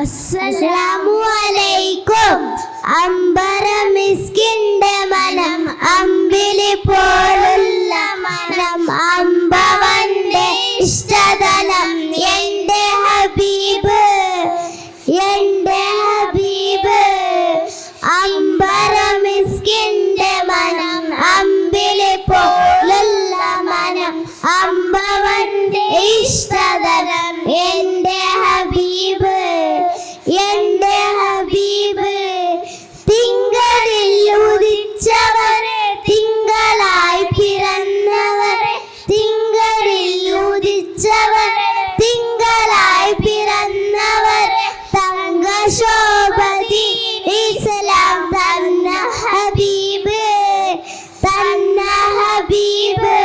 അസ്സലാമു അലൈക്കും. അമ്പരമിസ്കിന്റെ മനം അമ്പിളി പോലുള്ള മനം അമ്പവന്റെ ഇഷ്ടതലം എന്റെ ഹബീബ് എന്റെ ഹബീബ്. അമ്പരമിസ്കിന്റെ മനം അമ്പിളി പോലുള്ള മനം അമ്പവന്റെ ഇഷ്ടതലം എന്റെ ഹബീബ് എന്റെ ഹബീബ്. തിങ്കളിൽ ഉദിച്ചവരെ തിങ്കളായി പിറന്നവരെ തിങ്കളിൽ ഉദിച്ചവരെ തിങ്കളായി പിറന്നവരെ തങ്കശോഭതി ഇസ്ലാം തന്ന ഹബീബ് തന്ന ഹബീബ്.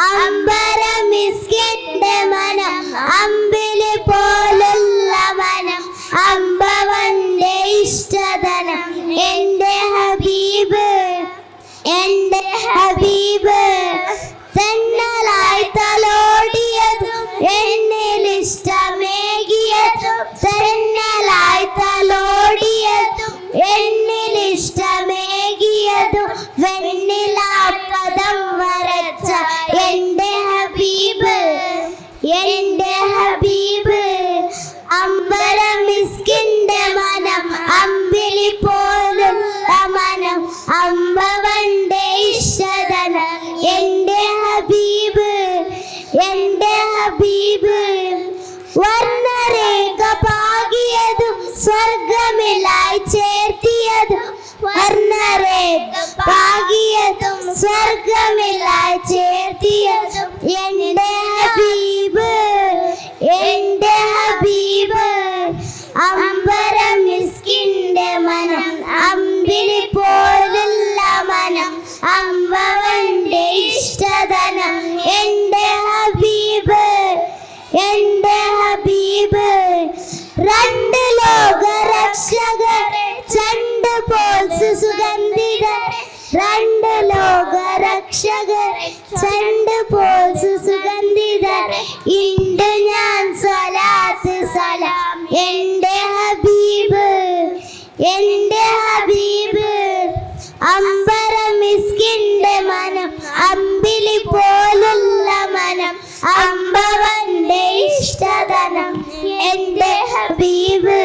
അമ്പരമിസ്കിന്റെ മനം അമ്പിളി പോലുള്ള മനം അമ്പവന്റെ ഇഷ്ടതലം എന്റെ ഹബീബ് എന്റെ ഹബീബ്. തെന്നലായി തലോടിയതും എന്നിൽ ഇഷ്ടമേകിയതും തെന്നലായി തലോടിയതും എന്നിൽ ഇഷ്ടമേകിയതും വെണ്ണിലാപ്പദം വരച്ച എന്റെ ഹബീബ് എന്റെ ഹബീബ്. അമ്പരമിസ്കിന്റെ മനം അമ്പിളി പോലുള്ള മനം അമ്പവന്റെ ഇഷ്ടതലം എന്റെ ഹബീബ് എന്റെ ഹബീബ്. വർണ്ണരേഖ പാകിയതും സ്വർഗമിലായി ചേർത്തിയതും വർണ്ണരേഖ പാകിയതും സ്വർഗമിലായി ചേർത്തിയതും എന്റെ ഹബീബ് എന്റെ ഹബീബ്. അമ്പരമിസ്കിന്റെ മനം അമ്പിളി പോലുള്ള മനം അമ്പവന്റെ ഇഷ്ടതലം എന്റെ ഹബീബ് എന്റെ ഹബീബ്. രണ്ട് ലോകരക്ഷകരെ ചണ്ട് പോൽ സുഗന്ധിതരെ രണ്ട് ലോകരക്ഷകരെ ചണ്ട് പോൽ സുഗന്ധിതരെ ഇണ്ട് ഞാൻ സ്വലാത്ത് സലാം എന്റെ ഹബീബ് എന്റെ ഹബീബ്. അമ്പരമിസ്കിന്റെ മനം അമ്പിളി പോലുള്ള മനം അമ്പവന്റെ ഇഷ്ടതലം എന്റെ ഹബീബ്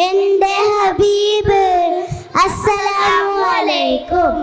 എന്റെ ഹബീബ്. അസ്സലാമു അലൈക്കും.